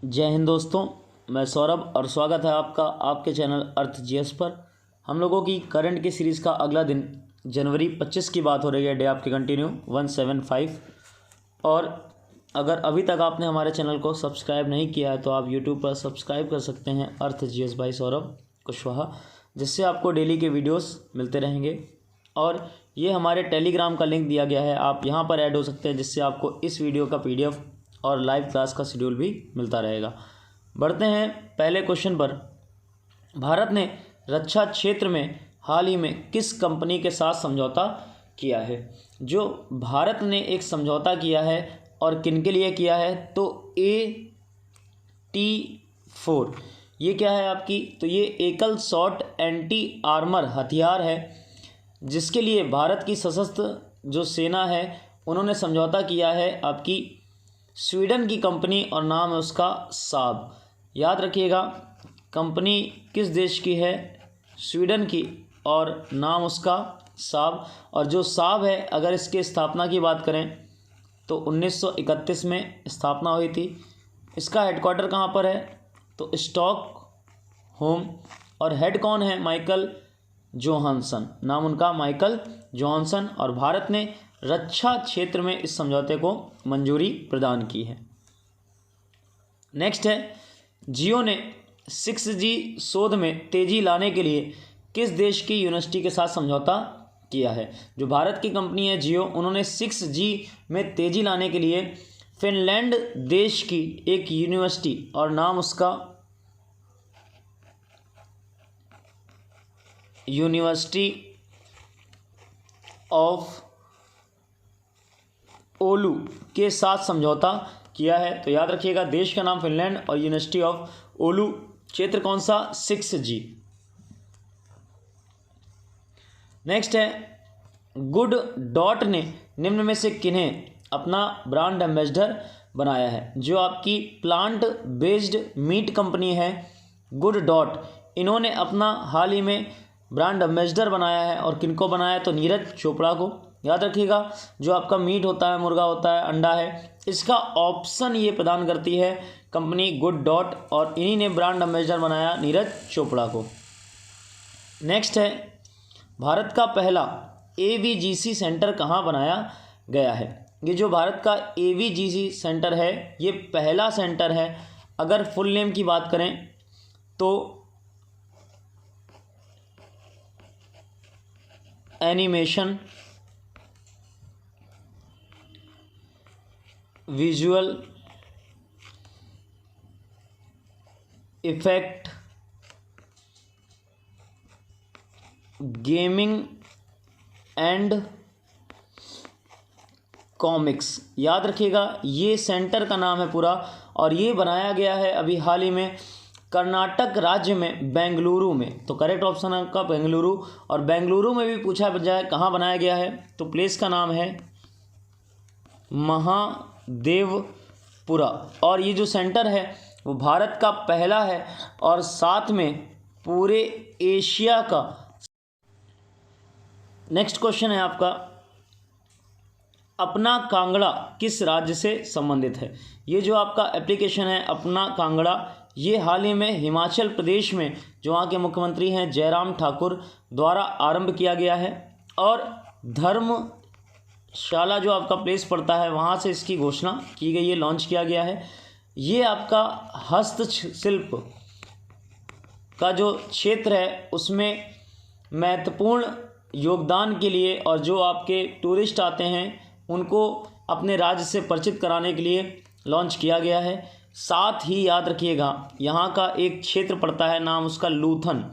जय हिंद दोस्तों, मैं सौरभ और स्वागत है आपका आपके चैनल अर्थ जीएस पर। हम लोगों की करंट की सीरीज़ का अगला दिन जनवरी 25 की बात हो रही है। डे आपकी कंटिन्यू 175। और अगर अभी तक आपने हमारे चैनल को सब्सक्राइब नहीं किया है तो आप यूट्यूब पर सब्सक्राइब कर सकते हैं अर्थ जीएस बाई सौरभ कुशवाहा, जिससे आपको डेली के वीडियोस मिलते रहेंगे। और ये हमारे टेलीग्राम का लिंक दिया गया है, आप यहाँ पर ऐड हो सकते हैं, जिससे आपको इस वीडियो का PDF और लाइव क्लास का शेड्यूल भी मिलता रहेगा। बढ़ते हैं पहले क्वेश्चन पर। भारत ने रक्षा क्षेत्र में हाल ही में किस कंपनी के साथ समझौता किया है? जो भारत ने एक समझौता किया है और किन के लिए किया है, तो AT4 ये क्या है आपकी? तो ये एकल शॉट एंटी आर्मर हथियार है, जिसके लिए भारत की सशस्त्र जो सेना है उन्होंने समझौता किया है आपकी स्वीडन की कंपनी, और नाम है उसका साब। याद रखिएगा, कंपनी किस देश की है? स्वीडन की, और नाम उसका साब। और जो साब है, अगर इसके स्थापना की बात करें तो 1931 में स्थापना हुई थी। इसका हेडक्वार्टर कहाँ पर है? तो स्टॉकहोम। और हेड कौन है? माइकल जोहानसन, नाम उनका माइकल जोहानसन। और भारत ने रक्षा क्षेत्र में इस समझौते को मंजूरी प्रदान की है। नेक्स्ट है, जियो ने 6G शोध में तेज़ी लाने के लिए किस देश की यूनिवर्सिटी के साथ समझौता किया है? जो भारत की कंपनी है जियो, उन्होंने 6G में तेज़ी लाने के लिए फिनलैंड देश की एक यूनिवर्सिटी, और नाम उसका यूनिवर्सिटी ऑफ ओलू के साथ समझौता किया है। तो याद रखिएगा, देश का नाम फिनलैंड और यूनिवर्सिटी ऑफ ओलू, क्षेत्र कौन सा? 6G। नेक्स्ट है, गुड डॉट ने निम्न में से किन्हें अपना ब्रांड एम्बेसडर बनाया है? जो आपकी प्लांट बेस्ड मीट कंपनी है गुड डॉट, इन्होंने अपना हाल ही में ब्रांड एम्बेसडर बनाया है। और किनको बनाया है? तो नीरज चोपड़ा को। याद रखिएगा, जो आपका मीट होता है, मुर्गा होता है, अंडा है, इसका ऑप्शन ये प्रदान करती है कंपनी गुड डॉट, और इन्हीं ने ब्रांड एम्बेसडर बनाया नीरज चोपड़ा को। नेक्स्ट है, भारत का पहला AVGC सेंटर कहाँ बनाया गया है? ये जो भारत का AVGC सेंटर है, ये पहला सेंटर है। अगर फुल नेम की बात करें तो animation visual effect gaming and comics, याद रखिएगा ये सेंटर का नाम है पूरा। और ये बनाया गया है अभी हाल ही में कर्नाटक राज्य में बेंगलुरु में। तो करेक्ट ऑप्शन है आपका बेंगलुरु। और बेंगलुरु में भी पूछा जाए कहाँ बनाया गया है, तो प्लेस का नाम है महादेवपुरा। और ये जो सेंटर है वो भारत का पहला है और साथ में पूरे एशिया का। नेक्स्ट क्वेश्चन है आपका, अपना कांगड़ा किस राज्य से संबंधित है? ये जो आपका एप्लीकेशन है अपना कांगड़ा, ये हाल ही में हिमाचल प्रदेश में जो वहाँ के मुख्यमंत्री हैं जयराम ठाकुर द्वारा आरंभ किया गया है। और धर्मशाला जो आपका प्लेस पड़ता है, वहाँ से इसकी घोषणा की गई है, लॉन्च किया गया है। ये आपका हस्तशिल्प का जो क्षेत्र है उसमें महत्वपूर्ण योगदान के लिए, और जो आपके टूरिस्ट आते हैं उनको अपने राज्य से परिचित कराने के लिए लॉन्च किया गया है। साथ ही याद रखिएगा, यहाँ का एक क्षेत्र पड़ता है, नाम उसका लूथन।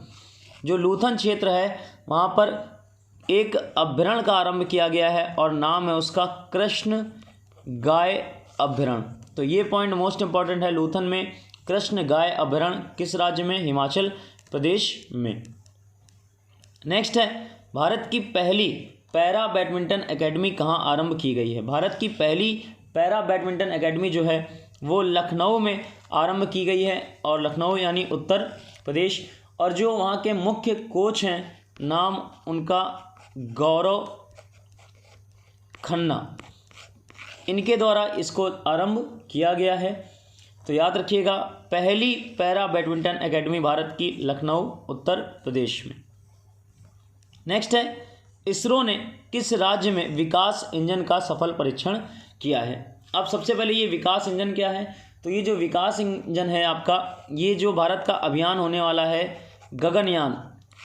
जो लूथन क्षेत्र है वहाँ पर एक अभ्यारण्य का आरंभ किया गया है, और नाम है उसका कृष्ण गाय अभ्यारण्य। तो ये पॉइंट मोस्ट इंपॉर्टेंट है, लूथन में कृष्ण गाय अभ्यारण्य किस राज्य में? हिमाचल प्रदेश में। नेक्स्ट है, भारत की पहली पैरा बैडमिंटन एकेडमी कहाँ आरंभ की गई है? भारत की पहली पैरा बैडमिंटन एकेडमी जो है वो लखनऊ में आरंभ की गई है, और लखनऊ यानी उत्तर प्रदेश। और जो वहाँ के मुख्य कोच हैं, नाम उनका गौरव खन्ना, इनके द्वारा इसको आरंभ किया गया है। तो याद रखिएगा, पहली पैरा बैडमिंटन एकेडमी भारत की लखनऊ उत्तर प्रदेश में। नेक्स्ट है, इसरो ने किस राज्य में विकास इंजन का सफल परीक्षण किया है। अब सबसे पहले ये विकास इंजन क्या है, तो ये जो विकास इंजन है आपका, ये जो भारत का अभियान होने वाला है गगनयान,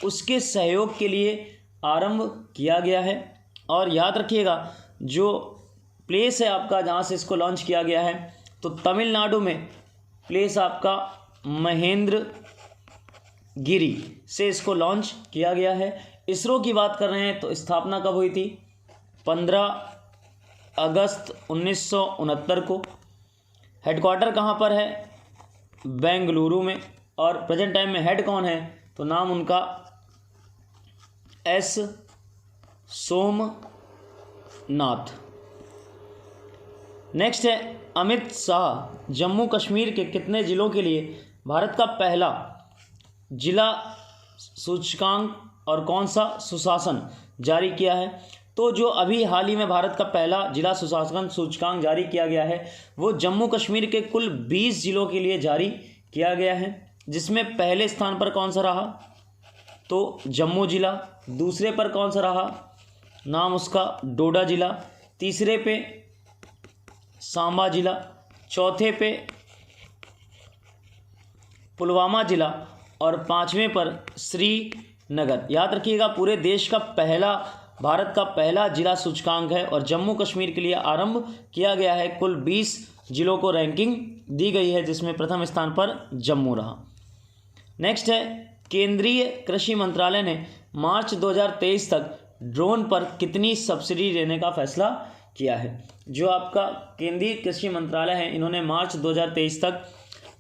उसके सहयोग के लिए आरंभ किया गया है। और याद रखिएगा, जो प्लेस है आपका जहाँ से इसको लॉन्च किया गया है, तो तमिलनाडु में प्लेस आपका महेंद्रगिरी से इसको लॉन्च किया गया है। इसरो की बात कर रहे हैं तो स्थापना कब हुई थी, 15 अगस्त 1969 को। हेडक्वार्टर कहाँ पर है, बेंगलुरु में। और प्रेजेंट टाइम में हेड कौन है, तो नाम उनका एस सोमनाथ। नेक्स्ट है, अमित शाह जम्मू कश्मीर के कितने ज़िलों के लिए भारत का पहला जिला सूचकांक और कौन सा सुशासन जारी किया है। तो जो अभी हाल ही में भारत का पहला जिला सुशासन सूचकांक जारी किया गया है, वो जम्मू कश्मीर के कुल 20 ज़िलों के लिए जारी किया गया है, जिसमें पहले स्थान पर कौन सा रहा, तो जम्मू ज़िला। दूसरे पर कौन सा रहा, नाम उसका डोडा ज़िला। तीसरे पे सांबा ज़िला। चौथे पे पुलवामा ज़िला। और पाँचवें पर श्रीनगर। याद रखिएगा, पूरे देश का पहला, भारत का पहला जिला सूचकांक है और जम्मू कश्मीर के लिए आरंभ किया गया है। कुल 20 जिलों को रैंकिंग दी गई है, जिसमें प्रथम स्थान पर जम्मू रहा। नेक्स्ट है, केंद्रीय कृषि मंत्रालय ने मार्च 2023 तक ड्रोन पर कितनी सब्सिडी देने का फैसला किया है। जो आपका केंद्रीय कृषि मंत्रालय है, इन्होंने मार्च 2023 तक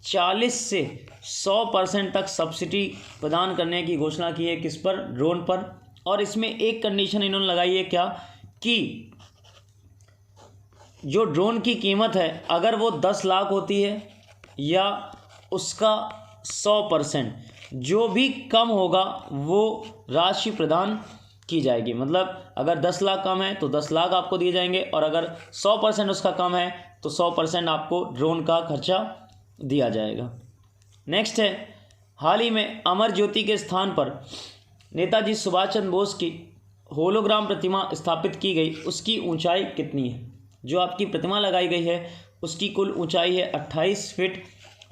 40 से 100% तक सब्सिडी प्रदान करने की घोषणा की है। किस पर, ड्रोन पर। और इसमें एक कंडीशन इन्होंने लगाई है, क्या, कि जो ड्रोन की कीमत है अगर वो 10 लाख होती है या उसका 100%, जो भी कम होगा वो राशि प्रदान की जाएगी। मतलब अगर 10 लाख कम है तो 10 लाख आपको दिए जाएंगे, और अगर 100% उसका कम है तो 100% आपको ड्रोन का खर्चा दिया जाएगा। नेक्स्ट है, हाल ही में अमर ज्योति के स्थान पर नेताजी सुभाष चंद्र बोस की होलोग्राम प्रतिमा स्थापित की गई, उसकी ऊंचाई कितनी है। जो आपकी प्रतिमा लगाई गई है उसकी कुल ऊंचाई है 28 फीट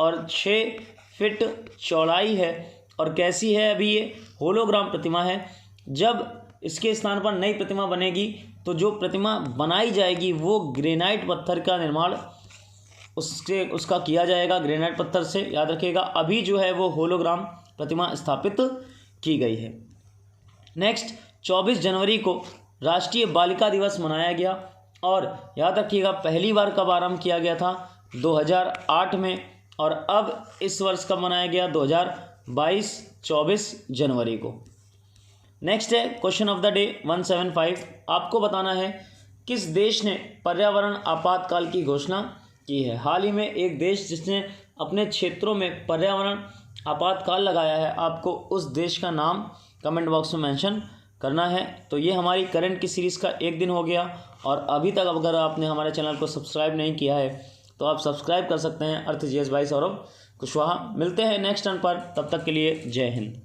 और 6 फीट चौड़ाई है। और कैसी है, अभी ये होलोग्राम प्रतिमा है। जब इसके स्थान पर नई प्रतिमा बनेगी तो जो प्रतिमा बनाई जाएगी वो ग्रेनाइट पत्थर का निर्माण उसका किया जाएगा, ग्रेनाइट पत्थर से। याद रखिएगा, अभी जो है वो होलोग्राम प्रतिमा स्थापित की गई है। नेक्स्ट, 24 जनवरी को राष्ट्रीय बालिका दिवस मनाया गया। और याद रखिएगा, पहली बार कब आरंभ किया गया था, 2008 में। और अब इस वर्ष कब मनाया गया, 2022 24 जनवरी को। नेक्स्ट है, क्वेश्चन ऑफ द डे 175। आपको बताना है किस देश ने पर्यावरण आपातकाल की घोषणा की है। हाल ही में एक देश जिसने अपने क्षेत्रों में पर्यावरण आपातकाल लगाया है, आपको उस देश का नाम कमेंट बॉक्स में मेंशन करना है। तो ये हमारी करंट की सीरीज़ का 1 दिन हो गया। और अभी तक अगर आपने हमारे चैनल को सब्सक्राइब नहीं किया है तो आप सब्सक्राइब कर सकते हैं। अर्थ जीएस बाई सौरभ कुशवाहा। मिलते हैं नेक्स्ट टर्न पर, तब तक के लिए जय हिंद।